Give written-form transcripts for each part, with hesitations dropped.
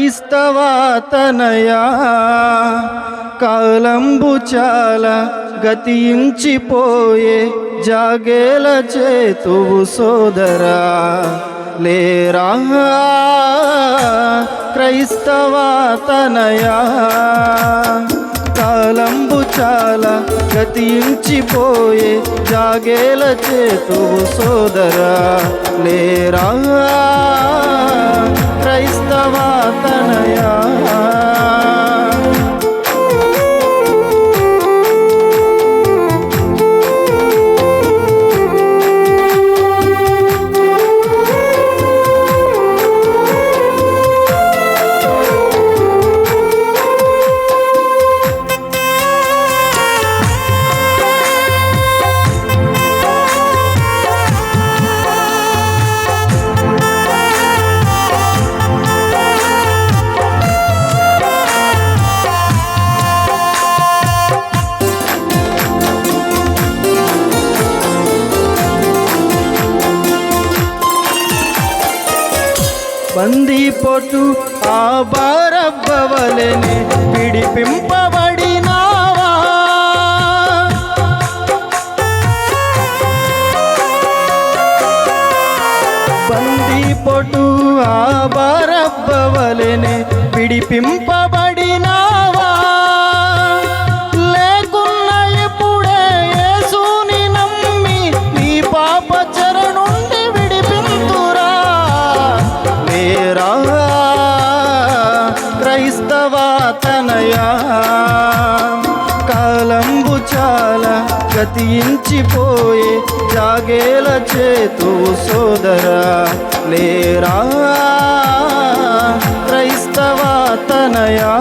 క్రైస్తవాతనయా కాలంబు చాలా గతించిపోయే జాగేల చేతువు సోదరా లేరా క్రైస్తవాతనయా కాలంబు చాలా గతించిపోయే జాగేల చేతువు సోదరా లేరా క్రైస్తవాతనయా బందిపోటు ఆ బరబ్బవలెనే విడిపింపబడినావా బందిపోటు ఆ బరబ్బవలెనే విడిపింపబడినావా లేకున్న ఇప్పుడే యేసుని నమ్మి నీ పాప చెర నుండి విడిపింతురా లేరా క్రైస్తవాతనయా కాలంబు చాలా గతించిపోయే జాగేల చేతువు సోదరా లేరా క్రైస్తవాతనయా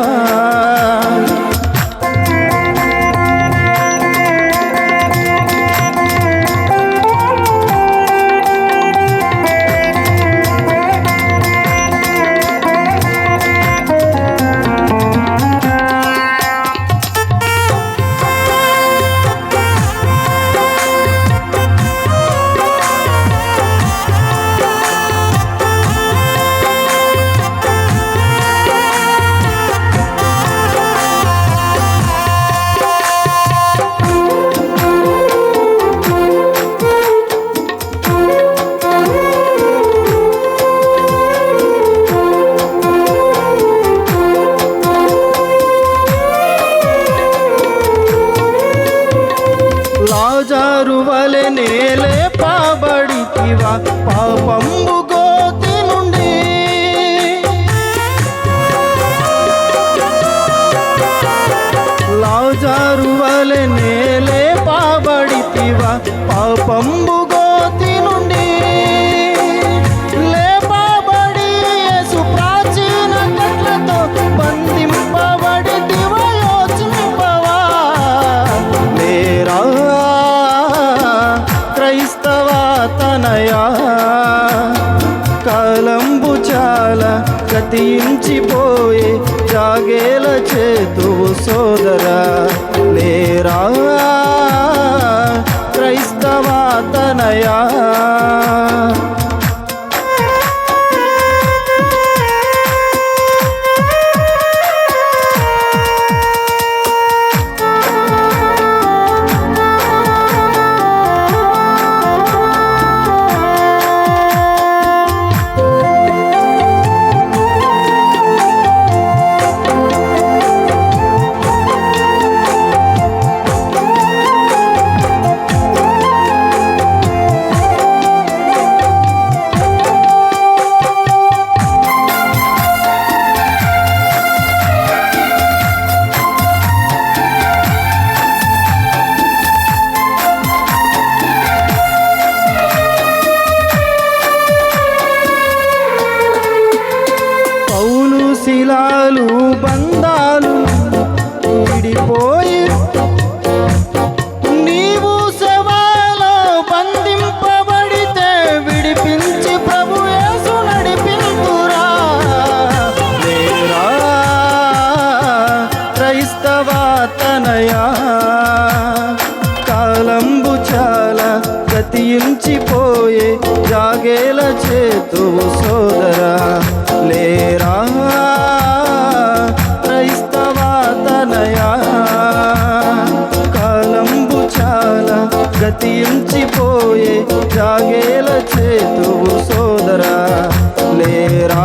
లాజరు వలెనే లేపబడితివా పాపంబు గోతి నుండి లాజరు వలెనే లేపబడితివా పాపంబు గోతి నుండి లేపబడి యేసు ప్రాచీన కట్లతో బంధింపబడితివా యోచింపవా లేరా క్రైస్తవాతనయా కాలంబు చాలా గతించిపోయే జాగేల చేతువు సోదరా లేరా క్రైస్తవాతనయా శిలాలు బంధాలు విడిపోయి నీవు సేవలో బంధింపబడితే విడిపించి ప్రభు యేసు నడిపింతురా లేరా క్రైస్తవాతనయా కాలంబు చాలా గతించిపోయే జాగేల చేతువు సోదరా లేరా గతించిపోయే జాగేల చేతువు సోదరా లేరా